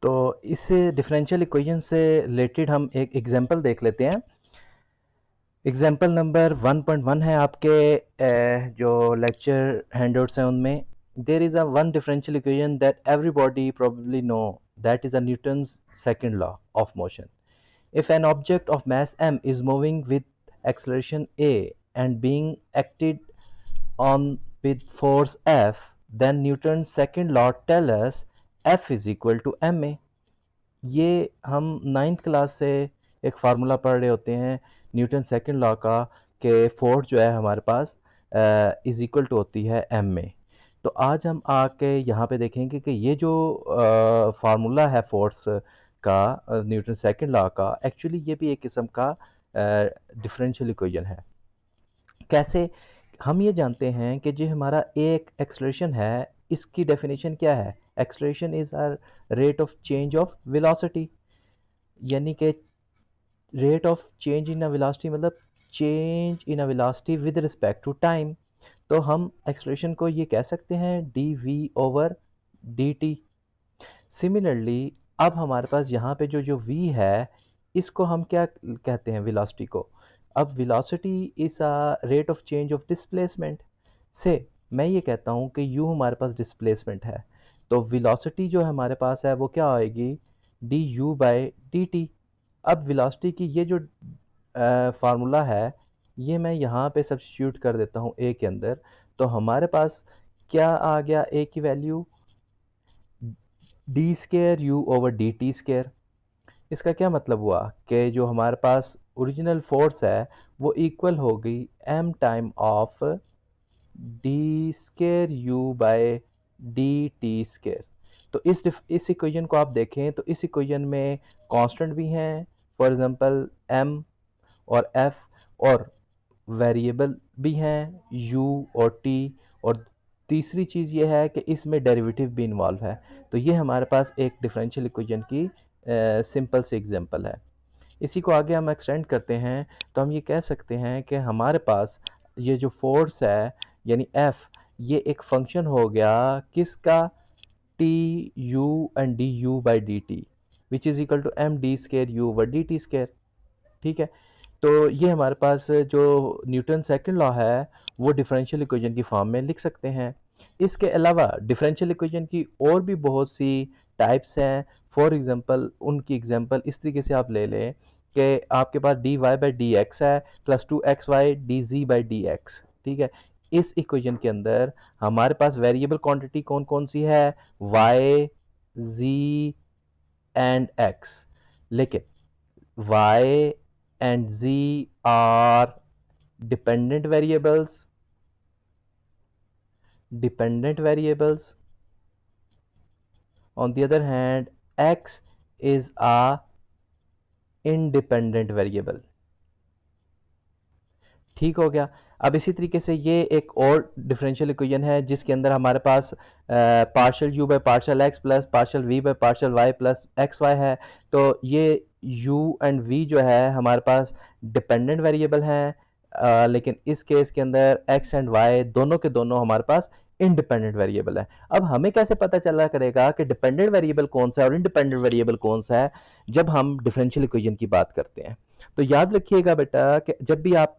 तो इससे differential equation से रिलेटेड हम एक एग्जांपल देख लेते हैं। एग्जांपल नंबर 1.1 है आपके जो लेक्चर हैंडआउट्स हैं उनमें। There is a one differential equation that everybody probably know, that is a Newton's second law of motion. If an object of mass m is moving with acceleration a and being acted on with force F, then Newton's second law tells us F is equal to ma। ये हम ninth class से एक formula पढ़ रहे होते हैं Newton second law का, कि फोर्स जो है हमारे पास इज इक्वल टू होती है एम में। तो आज हम आके यहाँ पे देखेंगे कि ये जो फार्मूला है फोर्स का न्यूटन सेकंड लॉ का, एक्चुअली ये भी एक किस्म का डिफरेंशियल इक्वेशन है। कैसे? हम ये जानते हैं कि जो हमारा एक एक्सलेशन है, इसकी डेफिनेशन क्या है? Acceleration is a rate of change of velocity, यानी कि rate of change in a velocity मतलब change in a velocity with respect to time. तो हम एक्सलेशन को ये कह सकते हैं D V over D T. Similarly अब हमारे पास यहाँ पे जो जो v है, इसको हम क्या कहते हैं? वेलोसिटी को। अब velocity is a rate of change of displacement से मैं ये कहता हूँ कि u हमारे पास डिस्प्लेसमेंट है, तो वेलोसिटी जो हमारे पास है वो क्या आएगी? D u by d T. अब वेलोसिटी की ये जो फार्मूला है, ये मैं यहाँ पे सब्स्टिट्यूट कर देता हूँ a के अंदर। तो हमारे पास क्या आ गया a की value? D square u over D t square. इसका क्या मतलब हुआ कि जो हमारे पास ओरिजिनल फोर्स है वो इक्वल हो गई m time of d square you by d t square. तो इस इक्वेशन को आप देखें तो इस इक्वेशन में कांस्टेंट भी हैं, फॉर एग्जांपल एम और एफ, और वेरिएबल भी हैं यू और टी, और तीसरी चीज़ ये है कि इसमें डेरिवेटिव भी इन्वॉल्व है। तो ये हमारे पास एक डिफरेंशियल इक्वेशन की सिंपल सी एग्जांपल है। इसी को आगे हम एक्सटेंड करते हैं तो हम ये कह सकते हैं कि हमारे पास ये जो फोर्स है यानी एफ, ये एक फंक्शन हो गया किसका? T u and d u by d t, which is equal to m d square u over D t square. ठीक है, तो ये हमारे पास जो न्यूटन सेकंड लॉ है वो डिफरेंशियल इक्वेशन की फॉर्म में लिख सकते हैं। इसके अलावा डिफरेंशियल इक्वेशन की और भी बहुत सी टाइप्स हैं। फॉर एग्जांपल उनकी एग्जांपल इस तरीके से आप ले लें कि आपके पास D Y by D X है plus two X Y D G by D X. ठीक है, इस इक्वेशन के अंदर हमारे पास वेरिएबल क्वांटिटी कौन कौन सी है? Y, g and x. लेकिन y and z are dependent variables, on the other hand x is a independent variable। ठीक हो गया। अब इसी तरीके से ये एक और डिफरेंशियल इक्वेशन है जिसके अंदर हमारे पास partial you by partial X plus partial V by partial Y plus X Y है। तो ये u एंड v जो है हमारे पास डिपेंडेंट वेरिएबल हैं, लेकिन इस केस के अंदर x एंड y दोनों के दोनों हमारे पास इंडिपेंडेंट वेरिएबल है। अब हमें कैसे पता चला करेगा कि डिपेंडेंट वेरिएबल कौन सा है और इंडिपेंडेंट वेरिएबल कौन सा है जब हम डिफरेंशियल इक्वेशन की बात करते हैं? तो याद रखिएगा बेटा कि जब भी आप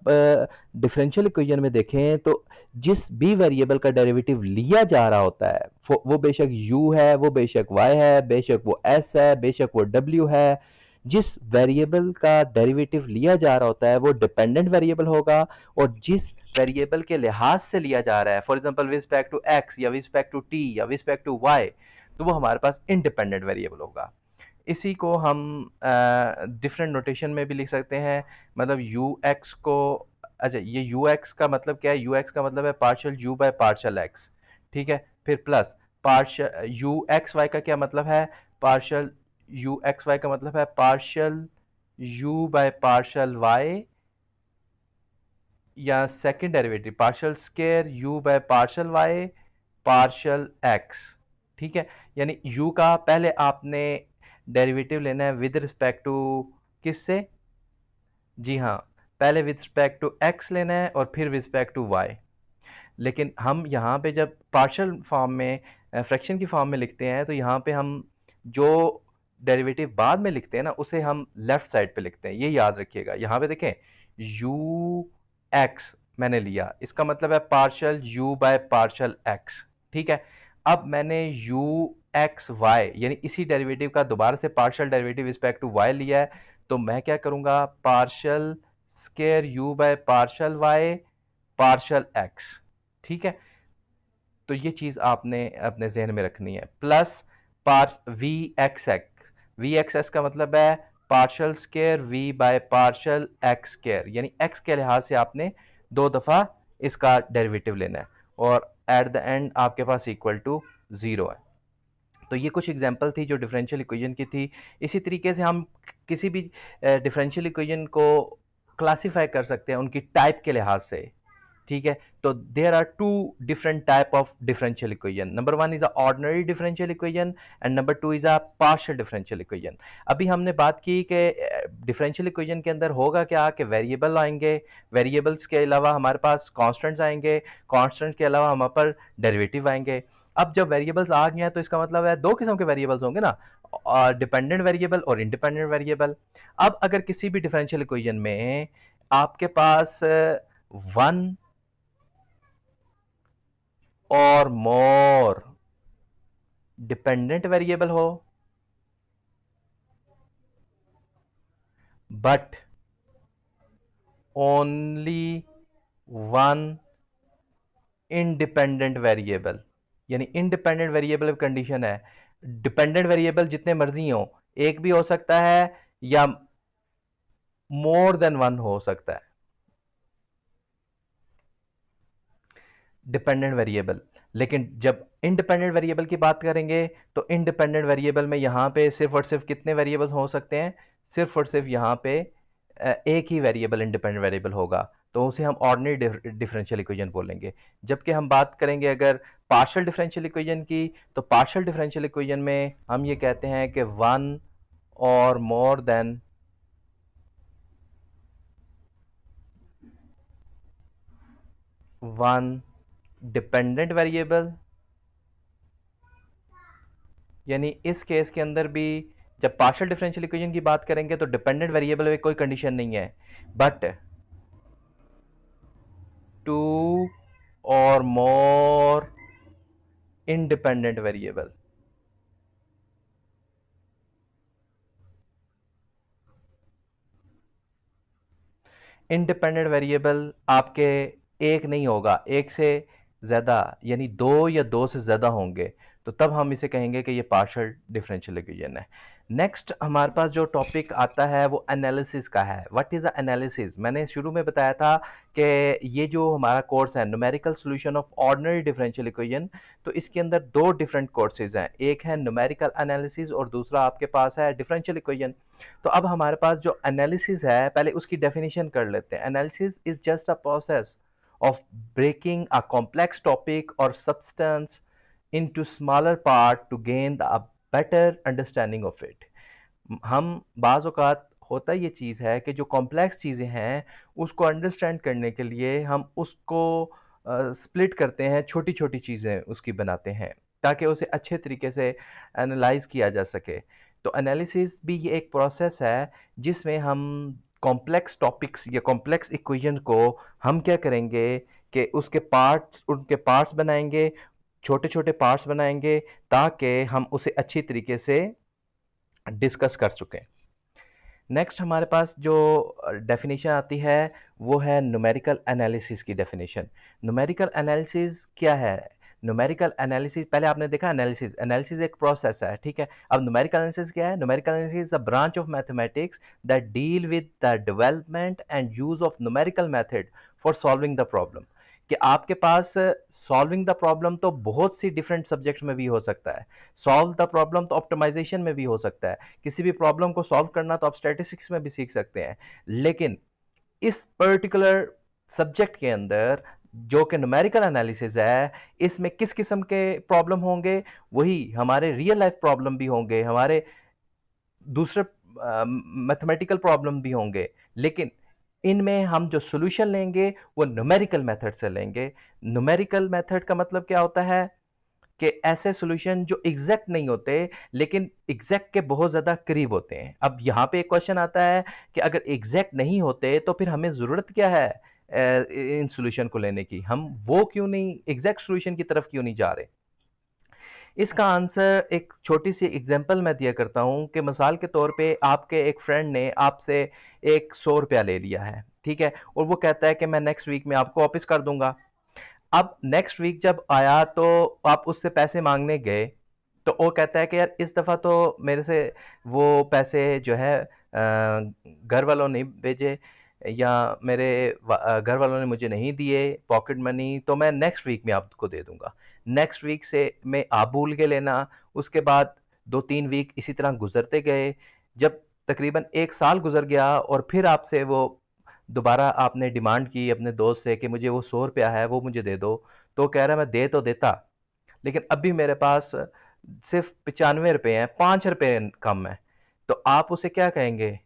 डिफरेंशियल इक्वेशन में देखें तो जिस भी वेरिएबल का डेरिवेटिव लिया जा रहा होता है, वो बेशक u है, वो बेशक y है, बेशक वो s है, बेशक वो w है, जिस वेरिएबल का डेरिवेटिव लिया जा रहा होता है वो डिपेंडेंट वेरिएबल होगा, और जिस वेरिएबल के लिहाज से लिया जा रहा है, for example with respect to x या विद रिस्पेक्ट टू t या विद रिस्पेक्ट टू y, तो वो हमारे पास इंडिपेंडेंट वेरिएबल होगा। इसी को हम डिफरेंट नोटेशन में भी लिख सकते हैं। मतलब यू एक्स को, अच्छा ये यू एक्स का मतलब क्या है? यू एक्स का मतलब है partial you by partial x. ठीक है, फिर plus partial u x y का क्या मतलब है? पार्शियल यू एक्स वाई का मतलब है partial you by partial Y, या second derivative partial square you by partial Y partial x. ठीक है, यानी u का पहले आपने डेरिवेटिव लेना है विद रिस्पेक्ट टू किससे? जी हाँ, पहले विद रिस्पेक्ट टू x लेना है और फिर विद रिस्पेक्ट टू y। लेकिन हम यहाँ पे जब पार्शियल फॉर्म में फ्रैक्शन की फॉर्म में लिखते हैं तो यहाँ पे हम जो डेरिवेटिव बाद में लिखते हैं ना, उसे हम लेफ्ट साइड पे लिखते हैं, ये याद रखिएगा। यहाँ पे देखें, यू एक्स मैंने लिया, इसका मतलब है partial you by partial x, ठीक है। अब मैंने यू एक्स वाई यानी इसी डेरिवेटिव का दोबारा से partial derivative respect to y लिया है, तो मैं क्या करूंगा, partial square you by partial y partial x, ठीक है। तो ये चीज आपने अपने जहन में रखनी है। Plus par v x s का मतलब है partial square v by partial x square, यानी एक्स के लिहाज से आपने दो दफा इसका डेरिवेटिव लेना है, और एट द एंड आपके पास इक्वल टू जीरो है। तो ये कुछ एग्जांपल थी जो डिफरेंशियल इक्वेशन की थी। इसी तरीके से हम किसी भी डिफरेंशियल इक्वेशन को क्लासिफाई कर सकते हैं उनकी टाइप के लिहाज से, ठीक है। तो there are two different type of differential equation. Number one is a ordinary differential equation and number two is a partial differential equation. अभी हमने बात की कि डिफरेंशियल इक्वेशन के अंदर होगा क्या कि वेरिएबल आएंगे, वेरिएबल्स के अलावा हमारे पास कांस्टेंट्स आएंगे, कांस्टेंट्स के अलावा हमारे पर डेरिवेटिव आएंगे। अब जब वेरिएबल्स आ गए हैं तो इसका मतलब है दो किस्म के वेरिएबल्स होंगे ना, डिपेंडेंट वेरिएबल और इंडिपेंडेंट वेरिएबल। अब अगर किसी भी डिफरेंशियल इक्वेशन में आपके पास वन और मोर डिपेंडेंट वेरिएबल हो but only one independent variable, यानी इंडिपेंडेंट वेरिएबल कंडीशन है, डिपेंडेंट वेरिएबल जितने मर्जी हो, एक भी हो सकता है या मोर देन वन हो सकता है डिपेंडेंट वेरिएबल। लेकिन जब इंडिपेंडेंट वेरिएबल की बात करेंगे तो इंडिपेंडेंट वेरिएबल में यहां पे सिर्फ और सिर्फ कितने वेरिएबल हो सकते हैं, सिर्फ और सिर्फ यहां पे एक ही वेरिएबल इंडिपेंडेंट वेरिएबल होगा, तो उसे हम ऑर्डिनरी डिफरेंशियल इक्वेशन बोलेंगे। जबकि हम बात करेंगे अगर पार्शियल डिफरेंशियल इक्वेशन की, तो पार्शियल डिफरेंशियल इक्वेशन में हम ये कहते हैं कि वन और more than one dependent variable, यानी इस केस के अंदर भी जब पार्शियल डिफरेंशियल इक्वेशन की बात करेंगे तो डिपेंडेंट वेरिएबल में कोई कंडीशन नहीं है, बट टू और more independent variable. Independent variable आपके एक नहीं होगा, एक से ज्यादा, यानी दो या दो से ज्यादा होंगे, तो तब हम इसे कहेंगे कि ये पार्शियल डिफरेंशियल इक्वेशन है। नेक्स्ट हमारे पास जो टॉपिक आता है वो एनालिसिस का है। What is a analysis? मैंने शुरू में बताया था कि ये जो हमारा कोर्स है numerical solution of ordinary differential equation, तो इसके अंदर दो डिफरेंट कोर्सेज हैं, एक है न्यूमेरिकल एनालिसिस और दूसरा आपके पास है डिफरेंशियल इक्वेशन। तो अब हमारे पास जो एनालिसिस है पहले उसकी डेफिनेशन कर लेते हैं। Analysis is just a process of breaking a complex topic or substance into smaller part to gain a better understanding of it। हम बाज़ औक़ात होता ये चीज़ है कि जो कॉम्प्लेक्स चीज़ें हैं उसको अंडरस्टैंड करने के लिए हम उसको स्प्लिट करते हैं, छोटी छोटी चीज़ें उसकी बनाते हैं ताकि उसे अच्छे तरीके से एनालाइज किया जा सके। तो एनालिसिस भी ये एक प्रोसेस है जिसमें हम कॉम्प्लेक्स टॉपिक्स या कॉम्प्लेक्स इक्वेशन को हम क्या करेंगे कि उसके पार्ट्स, उनके पार्ट्स बनाएंगे, छोटे छोटे पार्ट्स बनाएंगे ताकि हम उसे अच्छी तरीके से डिस्कस कर चुके हैं। नेक्स्ट हमारे पास जो डेफिनेशन आती है वो है न्यूमेरिकल एनालिसिस की डेफिनेशन। न्यूमेरिकल एनालिसिस क्या है? न्यूमेरिकल एनालिसिस, पहले आपने देखा एनालिसिस, एनालिसिस एक प्रोसेस है, ठीक है। अब न्यूमेरिकल एनालिसिस क्या है? Numerical analysis is a branch of mathematics that deal with the development and use of numerical method for solving the problem. कि आपके पास सॉल्विंग द प्रॉब्लम तो बहुत सी डिफरेंट सब्जेक्ट में भी हो सकता है। सॉल्व द प्रॉब्लम तो ऑप्टिमाइजेशन में भी हो सकता है, किसी भी प्रॉब्लम को सॉल्व करना तो आप स्टैटिस्टिक्स में भी सीख सकते हैं। लेकिन इस पर्टिकुलर सब्जेक्ट के अंदर जो कि न्यूमेरिकल एनालिसिस है, इसमें किस किस्म के प्रॉब्लम होंगे? वही हमारे रियल लाइफ प्रॉब्लम भी होंगे, हमारे दूसरे मैथमेटिकल प्रॉब्लम भी होंगे, लेकिन इनमें हम जो सॉल्यूशन लेंगे वो न्यूमेरिकल मेथड से लेंगे। न्यूमेरिकल मेथड का मतलब क्या होता है? कि ऐसे सॉल्यूशन जो एग्जैक्ट नहीं होते लेकिन एग्जैक्ट के बहुत ज़्यादा करीब होते हैं। अब यहाँ पे एक क्वेश्चन आता है कि अगर एग्जैक्ट नहीं होते तो फिर हमें ज़रूरत क्या है इन सॉल्यूशन को लेने की, हम वो क्यों नहीं एग्जैक्ट सॉल्यूशन की तरफ क्यों नहीं जा रहे। इसका आंसर एक छोटी सी एग्जांपल मैं दिया करता हूँ कि मिसाल के तौर पे आपके एक फ्रेंड ने आपसे एक 100 रुपया ले लिया है, ठीक है, और वो कहता है कि मैं नेक्स्ट वीक में आपको वापस कर दूंगा। अब नेक्स्ट वीक जब आया तो आप उससे पैसे मांगने गए, तो वो कहता है कि यार इस दफ़ा तो मेरे से वो पैसे जो है घर वालों ने भेजे या मेरे घर वालों ने मुझे नहीं दिए पॉकेट मनी, तो मैं नेक्स्ट वीक में आपको दे दूंगा। नेक्स्ट वीक से में आप भूल के लेना, उसके बाद 2-3 वीक इसी तरह गुजरते गए। जब तकरीबन 1 साल गुजर गया और फिर आपसे वो दोबारा आपने डिमांड की अपने दोस्त से कि मुझे वो 100 रुपया है वो मुझे दे दो, तो कह रहा है मैं दे तो देता लेकिन अभी मेरे पास सिर्फ 95 रुपये हैं, 5 रुपये कम है। तो आप उसे क्या कहेंगे?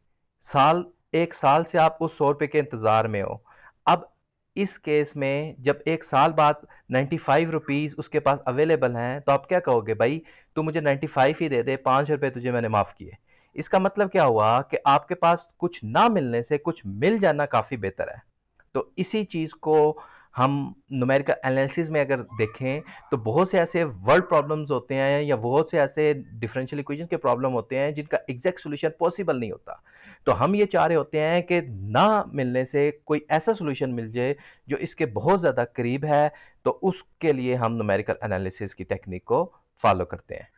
साल 1 साल से आप उस 100 रुपये के इंतजार में हो। अब इस केस में जब 1 साल बाद 95 रुपीज उसके पास अवेलेबल हैं तो आप क्या कहोगे? भाई तू मुझे 95 ही दे दे, 5 रुपये तुझे मैंने माफ किए। इसका मतलब क्या हुआ कि आपके पास कुछ ना मिलने से कुछ मिल जाना काफी बेहतर है। तो इसी चीज को हम न्यूमेरिकल एनालिसिस में अगर देखें तो बहुत से ऐसे वर्ड प्रॉब्लम्स होते हैं या बहुत से ऐसे डिफरेंशियल इक्वेशन के प्रॉब्लम होते हैं जिनका एग्जैक्ट सॉल्यूशन पॉसिबल नहीं होता। तो हम ये चाह रहे होते हैं कि ना मिलने से कोई ऐसा सॉल्यूशन मिल जाए जो इसके बहुत ज़्यादा करीब है, तो उसके लिए हम न्यूमेरिकल एनालिसिस की टेक्निक को फॉलो करते हैं।